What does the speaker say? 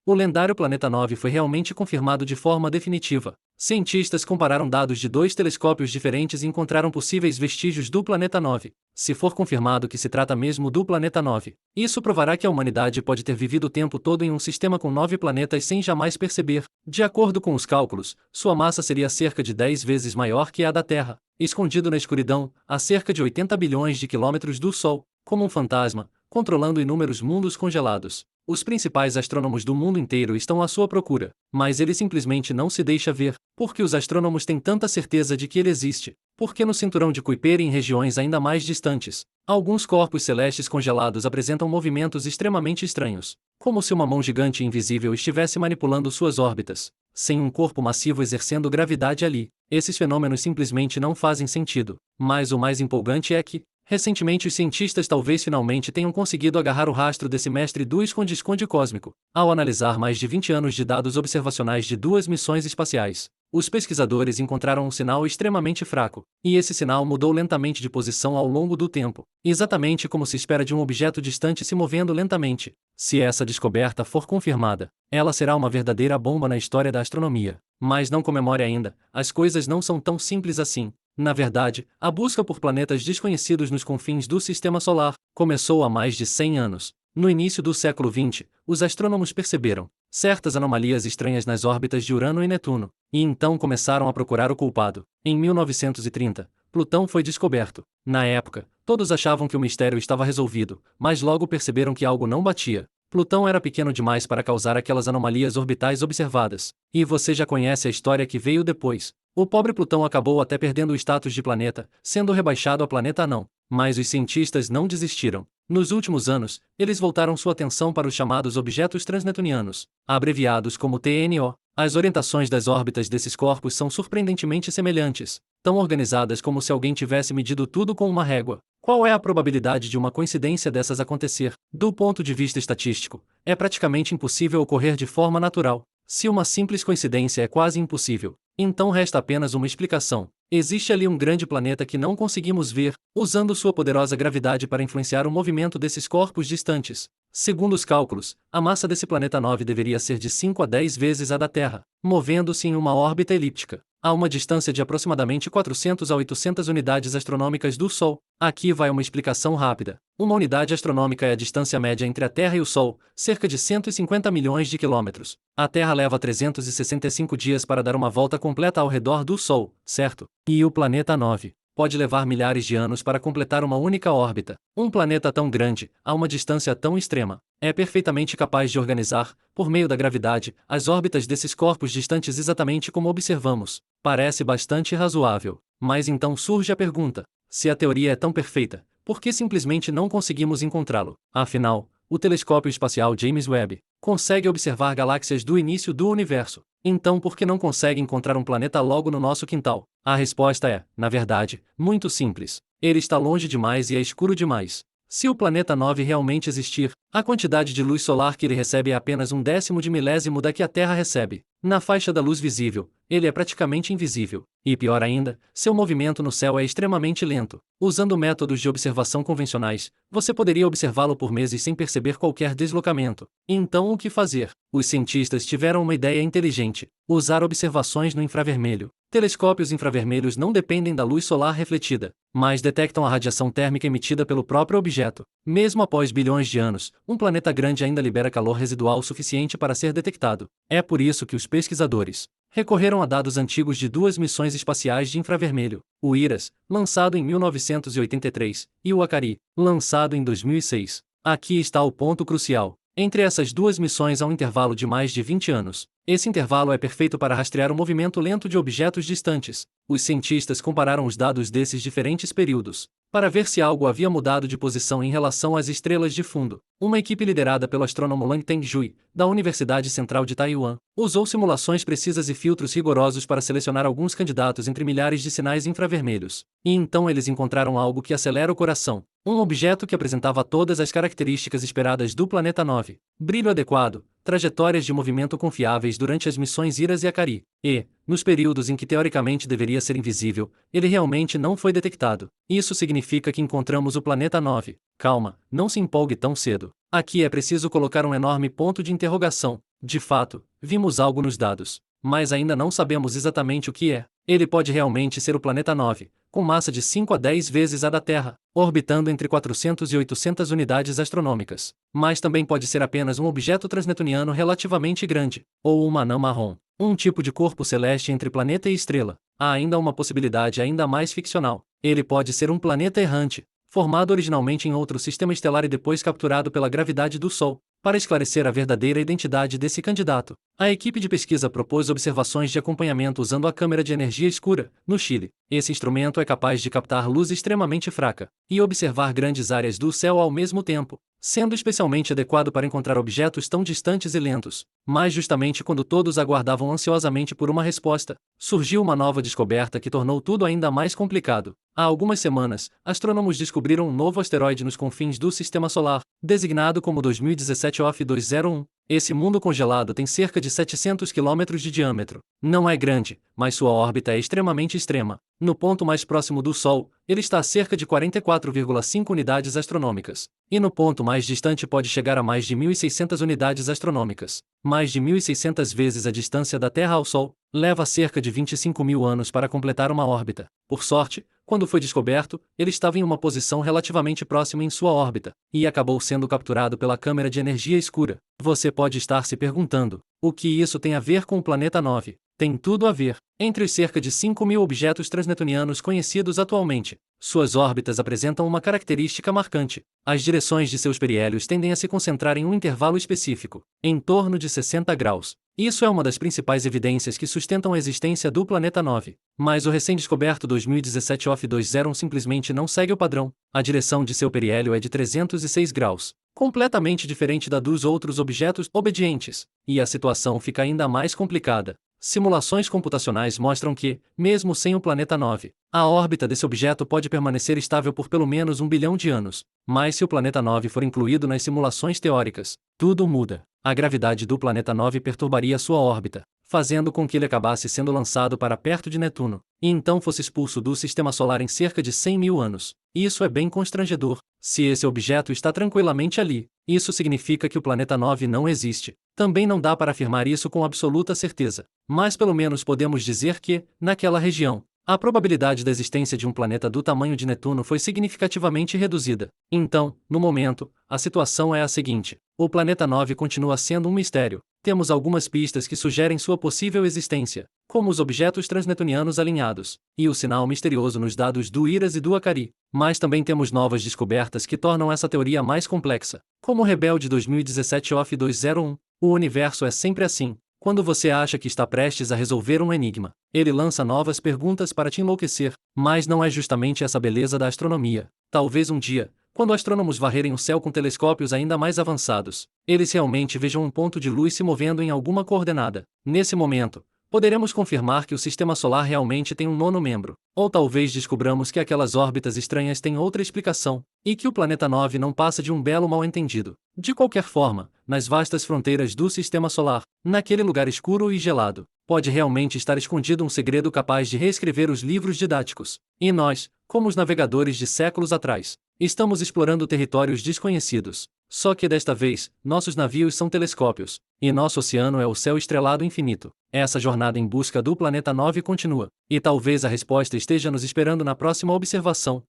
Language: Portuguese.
o lendário Planeta 9 foi realmente confirmado de forma definitiva. Cientistas compararam dados de dois telescópios diferentes e encontraram possíveis vestígios do Planeta 9. Se for confirmado que se trata mesmo do Planeta 9, isso provará que a humanidade pode ter vivido o tempo todo em um sistema com 9 planetas sem jamais perceber. De acordo com os cálculos, sua massa seria cerca de 10 vezes maior que a da Terra, escondido na escuridão, a cerca de 80 bilhões de quilômetros do Sol, como um fantasma, controlando inúmeros mundos congelados. Os principais astrônomos do mundo inteiro estão à sua procura, mas ele simplesmente não se deixa ver. Porque os astrônomos têm tanta certeza de que ele existe? Porque no cinturão de Kuiper e em regiões ainda mais distantes, alguns corpos celestes congelados apresentam movimentos extremamente estranhos, como se uma mão gigante e invisível estivesse manipulando suas órbitas, sem um corpo massivo exercendo gravidade ali. Esses fenômenos simplesmente não fazem sentido. Mas o mais empolgante é que, recentemente os cientistas talvez finalmente tenham conseguido agarrar o rastro desse mestre do esconde-esconde cósmico. Ao analisar mais de 20 anos de dados observacionais de duas missões espaciais, os pesquisadores encontraram um sinal extremamente fraco, e esse sinal mudou lentamente de posição ao longo do tempo, exatamente como se espera de um objeto distante se movendo lentamente. Se essa descoberta for confirmada, ela será uma verdadeira bomba na história da astronomia. Mas não comemore ainda, as coisas não são tão simples assim. Na verdade, a busca por planetas desconhecidos nos confins do Sistema Solar começou há mais de 100 anos. No início do século XX, os astrônomos perceberam certas anomalias estranhas nas órbitas de Urano e Netuno, e então começaram a procurar o culpado. Em 1930, Plutão foi descoberto. Na época, todos achavam que o mistério estava resolvido, mas logo perceberam que algo não batia. Plutão era pequeno demais para causar aquelas anomalias orbitais observadas. E você já conhece a história que veio depois. O pobre Plutão acabou até perdendo o status de planeta, sendo rebaixado a planeta anão. Mas os cientistas não desistiram. Nos últimos anos, eles voltaram sua atenção para os chamados objetos transnetunianos, abreviados como TNO. As orientações das órbitas desses corpos são surpreendentemente semelhantes, tão organizadas como se alguém tivesse medido tudo com uma régua. Qual é a probabilidade de uma coincidência dessas acontecer? Do ponto de vista estatístico, é praticamente impossível ocorrer de forma natural. Se uma simples coincidência é quase impossível, então resta apenas uma explicação. Existe ali um grande planeta que não conseguimos ver, usando sua poderosa gravidade para influenciar o movimento desses corpos distantes. Segundo os cálculos, a massa desse planeta 9 deveria ser de 5 a 10 vezes a da Terra, movendo-se em uma órbita elíptica, a uma distância de aproximadamente 400 a 800 unidades astronômicas do Sol. Aqui vai uma explicação rápida. Uma unidade astronômica é a distância média entre a Terra e o Sol, cerca de 150 milhões de quilômetros. A Terra leva 365 dias para dar uma volta completa ao redor do Sol, certo? E o planeta 9 pode levar milhares de anos para completar uma única órbita. Um planeta tão grande, a uma distância tão extrema, é perfeitamente capaz de organizar, por meio da gravidade, as órbitas desses corpos distantes exatamente como observamos. Parece bastante razoável. Mas então surge a pergunta: se a teoria é tão perfeita, por que simplesmente não conseguimos encontrá-lo? Afinal, o telescópio espacial James Webb consegue observar galáxias do início do universo. Então por que não consegue encontrar um planeta logo no nosso quintal? A resposta é, na verdade, muito simples. Ele está longe demais e é escuro demais. Se o planeta 9 realmente existir, a quantidade de luz solar que ele recebe é apenas 1/10 de milésimo da que a Terra recebe. Na faixa da luz visível, ele é praticamente invisível. E pior ainda, seu movimento no céu é extremamente lento. Usando métodos de observação convencionais, você poderia observá-lo por meses sem perceber qualquer deslocamento. Então o que fazer? Os cientistas tiveram uma ideia inteligente: usar observações no infravermelho. Telescópios infravermelhos não dependem da luz solar refletida, mas detectam a radiação térmica emitida pelo próprio objeto. Mesmo após bilhões de anos, um planeta grande ainda libera calor residual suficiente para ser detectado. É por isso que os pesquisadores recorreram a dados antigos de duas missões espaciais de infravermelho, o IRAS, lançado em 1983, e o ACARI, lançado em 2006. Aqui está o ponto crucial. Entre essas duas missões há um intervalo de mais de 20 anos. Esse intervalo é perfeito para rastrear o movimento lento de objetos distantes. Os cientistas compararam os dados desses diferentes períodos, para ver se algo havia mudado de posição em relação às estrelas de fundo. Uma equipe liderada pelo astrônomo Lang Teng-Jui, da Universidade Central de Taiwan, usou simulações precisas e filtros rigorosos para selecionar alguns candidatos entre milhares de sinais infravermelhos. E então eles encontraram algo que acelera o coração. Um objeto que apresentava todas as características esperadas do planeta 9, brilho adequado, trajetórias de movimento confiáveis durante as missões Iras e Akari, e, nos períodos em que teoricamente deveria ser invisível, ele realmente não foi detectado. Isso significa que encontramos o planeta 9. Calma, não se empolgue tão cedo. Aqui é preciso colocar um enorme ponto de interrogação. De fato, vimos algo nos dados, mas ainda não sabemos exatamente o que é. Ele pode realmente ser o planeta 9, com massa de 5 a 10 vezes a da Terra, orbitando entre 400 e 800 unidades astronômicas. Mas também pode ser apenas um objeto transneptuniano relativamente grande, ou uma anã marrom, um tipo de corpo celeste entre planeta e estrela. Há ainda uma possibilidade ainda mais ficcional. Ele pode ser um planeta errante, formado originalmente em outro sistema estelar e depois capturado pela gravidade do Sol. Para esclarecer a verdadeira identidade desse candidato, a equipe de pesquisa propôs observações de acompanhamento usando a câmera de energia escura, no Chile. Esse instrumento é capaz de captar luz extremamente fraca e observar grandes áreas do céu ao mesmo tempo, sendo especialmente adequado para encontrar objetos tão distantes e lentos. Mas justamente quando todos aguardavam ansiosamente por uma resposta, surgiu uma nova descoberta que tornou tudo ainda mais complicado. Há algumas semanas, astrônomos descobriram um novo asteroide nos confins do Sistema Solar, designado como 2017 OF201. Esse mundo congelado tem cerca de 700 km de diâmetro. Não é grande, mas sua órbita é extremamente extrema. No ponto mais próximo do Sol, ele está a cerca de 44,5 unidades astronômicas. E no ponto mais distante pode chegar a mais de 1.600 unidades astronômicas. Mais de 1.600 vezes a distância da Terra ao Sol. Leva cerca de 25.000 anos para completar uma órbita. Por sorte, quando foi descoberto, ele estava em uma posição relativamente próxima em sua órbita, e acabou sendo capturado pela câmera de energia escura. Você pode estar se perguntando, o que isso tem a ver com o planeta 9? Tem tudo a ver. Entre os cerca de 5.000 objetos transneptunianos conhecidos atualmente, suas órbitas apresentam uma característica marcante. As direções de seus perihélios tendem a se concentrar em um intervalo específico, em torno de 60 graus. Isso é uma das principais evidências que sustentam a existência do planeta 9. Mas o recém-descoberto 2017 OF201 simplesmente não segue o padrão. A direção de seu periélio é de 306 graus, completamente diferente da dos outros objetos obedientes. E a situação fica ainda mais complicada. Simulações computacionais mostram que, mesmo sem o planeta 9, a órbita desse objeto pode permanecer estável por pelo menos 1 bilhão de anos. Mas se o planeta 9 for incluído nas simulações teóricas, tudo muda. A gravidade do planeta 9 perturbaria sua órbita, fazendo com que ele acabasse sendo lançado para perto de Netuno, e então fosse expulso do Sistema Solar em cerca de 100.000 anos. Isso é bem constrangedor. Se esse objeto está tranquilamente ali, isso significa que o planeta 9 não existe. Também não dá para afirmar isso com absoluta certeza, mas pelo menos podemos dizer que, naquela região, a probabilidade da existência de um planeta do tamanho de Netuno foi significativamente reduzida. Então, no momento, a situação é a seguinte: o planeta 9 continua sendo um mistério. Temos algumas pistas que sugerem sua possível existência, como os objetos transneptunianos alinhados, e o sinal misterioso nos dados do Iras e do Akari. Mas também temos novas descobertas que tornam essa teoria mais complexa, como o Rebelde 2017 OF201. O universo é sempre assim. Quando você acha que está prestes a resolver um enigma, ele lança novas perguntas para te enlouquecer. Mas não é justamente essa beleza da astronomia. Talvez um dia, quando astrônomos varrerem o céu com telescópios ainda mais avançados, eles realmente vejam um ponto de luz se movendo em alguma coordenada. Nesse momento, poderemos confirmar que o Sistema Solar realmente tem um nono membro. Ou talvez descubramos que aquelas órbitas estranhas têm outra explicação, e que o planeta 9 não passa de um belo mal-entendido. De qualquer forma, nas vastas fronteiras do Sistema Solar, naquele lugar escuro e gelado, pode realmente estar escondido um segredo capaz de reescrever os livros didáticos. E nós, como os navegadores de séculos atrás, estamos explorando territórios desconhecidos. Só que desta vez, nossos navios são telescópios, e nosso oceano é o céu estrelado infinito. Essa jornada em busca do planeta 9 continua, e talvez a resposta esteja nos esperando na próxima observação.